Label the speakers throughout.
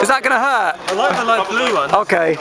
Speaker 1: Is that gonna hurt?
Speaker 2: I like the light blue one.
Speaker 1: Okay.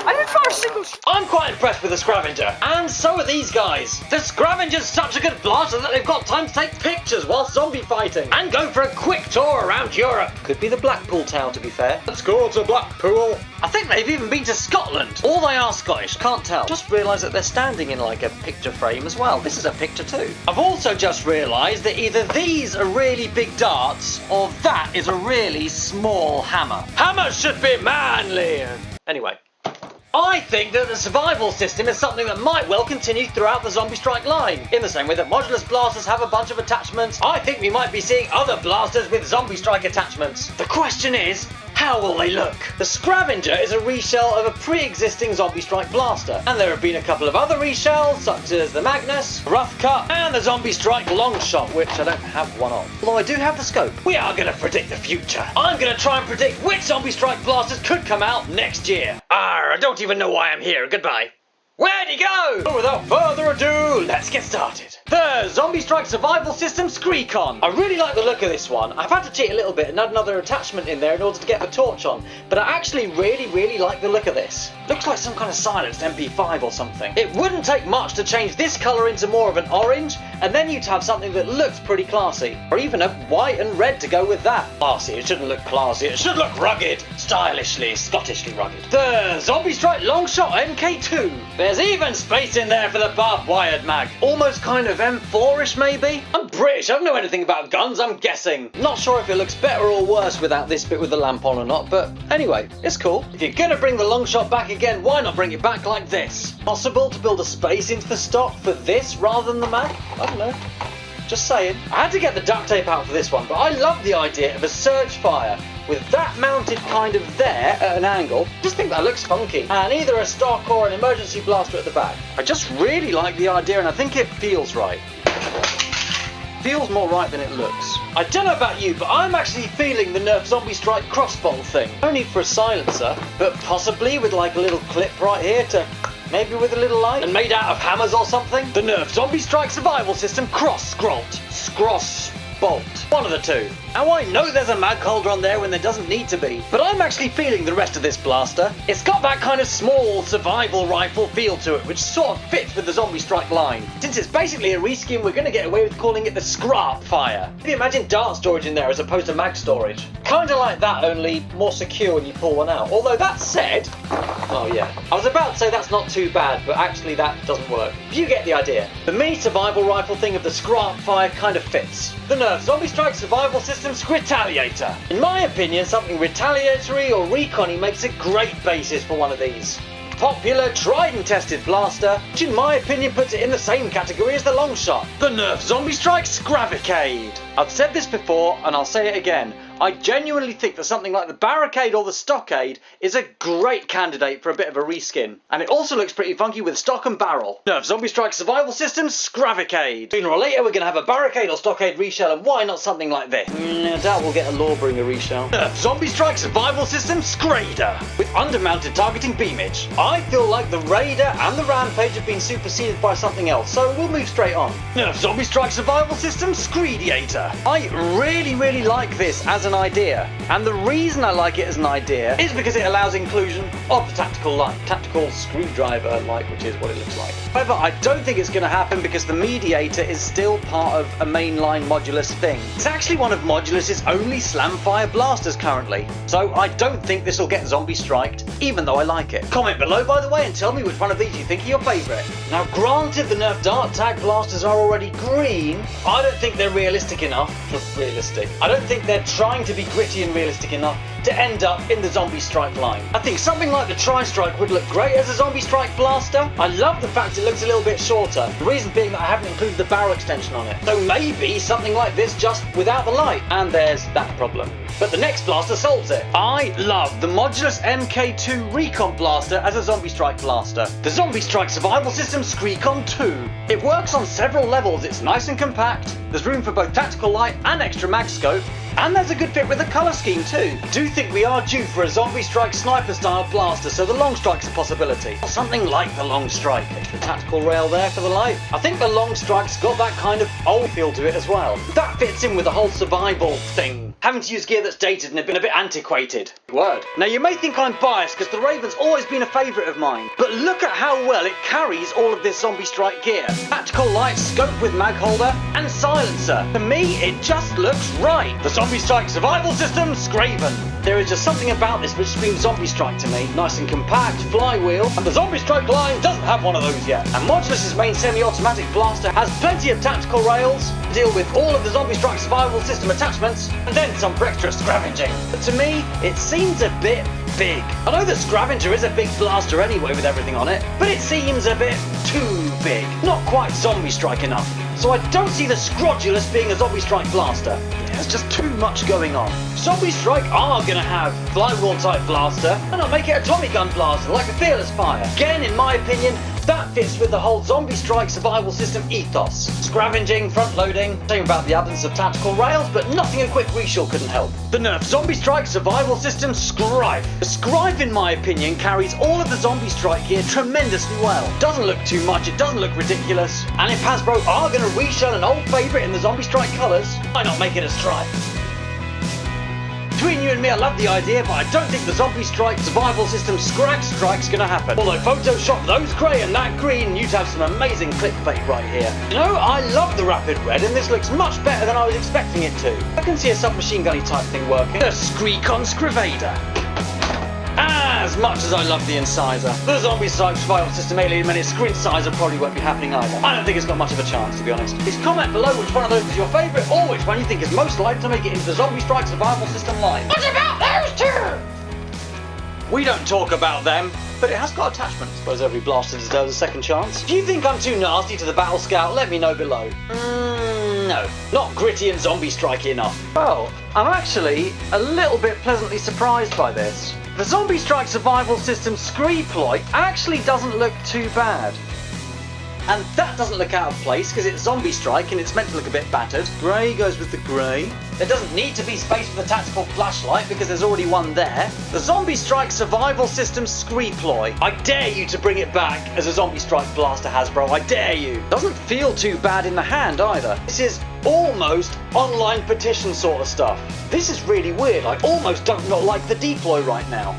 Speaker 3: I didn't fire a single shot. I'm quite impressed with the Scavanger, and so are these guys. The Scavenger's such a good blaster that they've got time to take pictures while zombie fighting and go for a quick tour around Europe. Could be the Blackpool town, to be fair. Let's go to Blackpool. I think they've even been to Scotland. Or they are Scottish, can't tell. Just realised that they're standing in like a picture frame as well. This is a picture too. I've also just realised that either these are really big darts or that is a really small hammer. Hammers should be manly. Anyway. I think that the survival system is something that might well continue throughout the Zombie Strike line. In the same way that modulus blasters have a bunch of attachments, I think we might be seeing other blasters with Zombie Strike attachments. The question is, how will they look? The Scravenger is a reshell of a pre-existing Zombie Strike blaster, and there have been a couple of other reshells, such as the Magnus, Rough Cut, and the Zombie Strike Longshot, which I don't have one of. Although I do have the scope. We are going to predict the future. I'm going to try and predict which Zombie Strike blasters could come out next year. I don't even know why I'm here. Goodbye. Where'd he go? So without further ado, let's get started. The Zombie Strike Survival System Screcon. I really like the look of this one. I've had to cheat a little bit and add another attachment in there in order to get the torch on, but I actually really like the look of this. Looks like some kind of silenced MP5 or something. It wouldn't take much to change this colour into more of an orange, and then you'd have something that looks pretty classy. Or even a white and red to go with that. Classy, it shouldn't look classy, it should look rugged. Stylishly, Scottishly rugged. The Zombie Strike Longshot MK2. There's even space in there for the barbed wired mag. Almost kind of M4-ish maybe? I'm British, I don't know anything about guns, I'm guessing. Not sure if it looks better or worse without this bit with the lamp on or not, but anyway, it's cool. If you're gonna bring the Longshot back again, why not bring it back like this? Possible to build a space into the stock for this rather than the mag? I don't know. Just saying. I had to get the duct tape out for this one, but I love the idea of a surge fire with that mounted kind of there at an angle. Just think that looks funky. And either a stock or an emergency blaster at the back. I just really like the idea and I think it feels right. Feels more right than it looks. I don't know about you, but I'm actually feeling the Nerf Zombie Strike crossbolt thing. No need for a silencer, but possibly with like a little clip right here to maybe with a little light and made out of hammers or something. The Nerf Zombie Strike Survival System Cross-Bolt. One of the two. Now I know there's a mag holder on there when there doesn't need to be, but I'm actually feeling the rest of this blaster. It's got that kind of small survival rifle feel to it, which sort of fits with the Zombie Strike line. Since it's basically a reskin, we're going to get away with calling it the Scrap Fire. If you imagine dart storage in there as opposed to mag storage. Kinda like that, only more secure when you pull one out. Although that said, oh yeah, I was about to say that's not too bad, but actually that doesn't work. You get the idea. The mini survival rifle thing of the Scrap Fire kind of fits. The Nerf Zombie Strike Survival System Scritaliator. In my opinion, something retaliatory or recon-y makes a great basis for one of these. Popular, tried and tested blaster, which in my opinion puts it in the same category as the Longshot. The Nerf Zombie Strike Scravenger. I've said this before and I'll say it again. I genuinely think that something like the Barricade or the Stockade is a great candidate for a bit of a reskin. And it also looks pretty funky with stock and barrel. Nerf Zombie Strike Survival System Scravenger. Sooner or later we're going to have a Barricade or Stockade reshell, and why not something like this? I doubt we'll get a Lawbringer reshell. Nerf Zombie Strike Survival System Scrader with undermounted targeting beamage. I feel like the Raider and the Rampage have been superseded by something else, so we'll move straight on. Nerf Zombie Strike Survival System Screediator. I really like this as an idea, and the reason I like it as an idea is because it allows inclusion of the tactical light, tactical screwdriver light, which is what it looks like. However, I don't think it's going to happen because the Mediator is still part of a mainline Modulus thing. It's actually one of Modulus's only slamfire blasters currently, so I don't think this will get zombie striked, even though I like it. Comment below, by the way, and tell me which one of these you think are your favourite. Now, granted the Nerf Dart Tag blasters are already green, I don't think they're realistic enough. I don't think they're trying to be gritty and realistic enough to end up in the Zombie Strike line. I think something like the Tri-Strike would look great as a Zombie Strike blaster. I love the fact it looks a little bit shorter, the reason being that I haven't included the barrel extension on it. So maybe something like this just without the light, and there's that problem. But the next blaster solves it. I love the Modulus MK2 Recon Blaster as a Zombie Strike blaster. The Zombie Strike Survival System Screcon 2. It works on several levels, it's nice and compact, there's room for both tactical light and extra mag scope, and there's a good fit with the colour scheme too. I do think we are due for a Zombie Strike sniper style blaster, so the Long Strike's a possibility. Or something like the Long Strike. The tactical rail there for the light. I think the Long Strike's got that kind of old feel to it as well. That fits in with the whole survival thing. having to use gear that's dated and a bit antiquated. Word. Now you may think I'm biased because the Raven's always been a favourite of mine, but look at how well it carries all of this Zombie Strike gear. Tactical light, scope with mag holder, and silencer. To me, it just looks right. The Zombie Strike survival system, Scraven. There is just something about this which screams Zombie Strike to me. Nice and compact, flywheel, and the Zombie Strike line doesn't have one of those yet. And Modulus' main semi-automatic blaster has plenty of tactical rails to deal with all of the Zombie Strike survival system attachments, and then some for extra scavenging. But to me, it seems a bit big. I know that Scravanger is a big blaster anyway with everything on it, but it seems a bit too big. Not quite Zombie Strike enough. So I don't see the Scrodulus being a Zombie Strike blaster. There's just too much going on. Zombie Strike are going to have flywheel type blaster, and I'll make it a Tommy gun blaster like a Fearless Fire. Again, in my opinion, that fits with the whole Zombie Strike survival system ethos. Scravenging, front loading, same about the absence of tactical rails, but nothing a quick reshawl couldn't help. The Nerf Zombie Strike survival system Scrive. The Scrive, in my opinion, carries all of the Zombie Strike gear tremendously well. Doesn't look too much, it doesn't look ridiculous, and if Hasbro are going to reshell an old favourite in the Zombie Strike colours, why not make it a Stripe? Between you and me, I love the idea, but I don't think the Zombie Strike survival system Strike's gonna happen. Although Photoshop those grey and that green, you'd have some amazing clickbait right here. You know, I love the Rapid Red, and this looks much better than I was expecting it to. I can see a submachine gunny type thing working. The Screecon Scravanger. As much as I love the Incisor, the Zombie Strike survival system alien minute screen sizer probably won't be happening either. I don't think it's got much of a chance, to be honest. Please comment below which one of those is your favourite, or which one you think is most likely to make it into the Zombie Strike survival system line. What about those two? We don't talk about them, but it has got attachments. I suppose every blaster deserves a second chance. If you think I'm too nasty to the Battle Scout, let me know below. No, not gritty and Zombie Strike enough. Well, I'm actually a little bit pleasantly surprised by this. The Zombie Strike survival system Screploy actually doesn't look too bad. And that doesn't look out of place because it's Zombie Strike and it's meant to look a bit battered. Grey goes with the grey. There doesn't need to be space for the tactical flashlight because there's already one there. The Zombie Strike survival system Screploy. I dare you to bring it back as a Zombie Strike blaster, Hasbro. I dare you. Doesn't feel too bad in the hand either. This is almost online petition sort of stuff. This is really weird. I almost don't not like the deploy right now.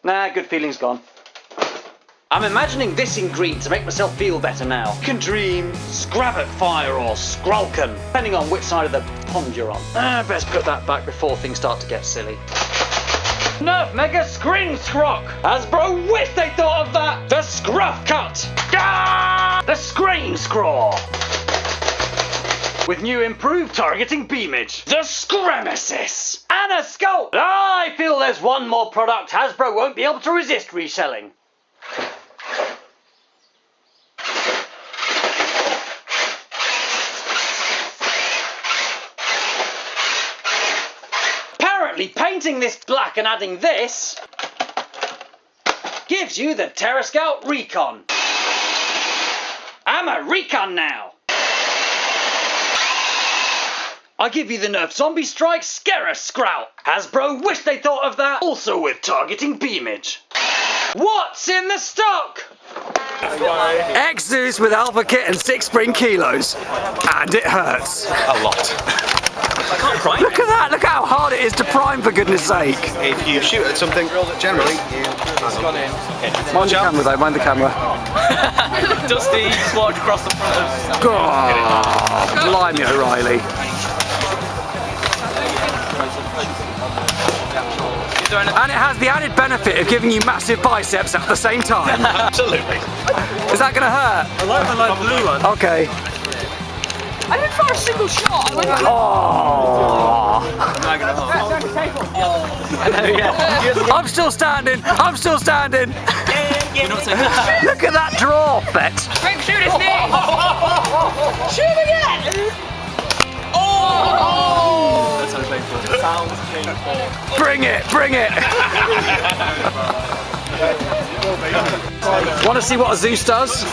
Speaker 3: Nah, good feeling's gone. I'm imagining this in green to make myself feel better now. You can dream Scrabbit Fire or Skrulkin, depending on which side of the pond you're on. Best put that back before things start to get silly. Nerf Mega Screen Scrock! Hasbro wish they thought of that! The Scruff Cut! Ah! The Screen Scraw! With new improved targeting beamage, the Scremesis! And a sculpt! I feel there's one more product Hasbro won't be able to resist reselling. Apparently painting this black and adding this gives you the Terra Scout Recon. I'm a Recon now. I give you the Nerf Zombie Strike Scrout. Hasbro wish they thought of that, also with targeting beamage. What's in the stock? X-Zeus with Alpha Kit and 6 spring kilos. And it hurts.
Speaker 1: A lot. I can't prime.
Speaker 3: Look at that, look how hard it is to prime, for goodness sake.
Speaker 1: If you shoot at something, generally, it's gone in.
Speaker 3: Mind the camera though, mind the camera.
Speaker 2: Dusty swatch across the front of...
Speaker 3: God, blimey O'Reilly. And it has the added benefit of giving you massive biceps at the same time.
Speaker 1: Absolutely.
Speaker 3: Is that going to hurt?
Speaker 2: I like the light blue one.
Speaker 3: Okay.
Speaker 4: I didn't fire a single shot.
Speaker 3: Oh. I'm still standing. I'm still standing. Look at that draw, Bet.
Speaker 4: Quick, shoot his knee. Shoot again.
Speaker 2: Oh! That's how painful. It sounds painful.
Speaker 3: Bring it, bring it. Want to see what a Zeus does?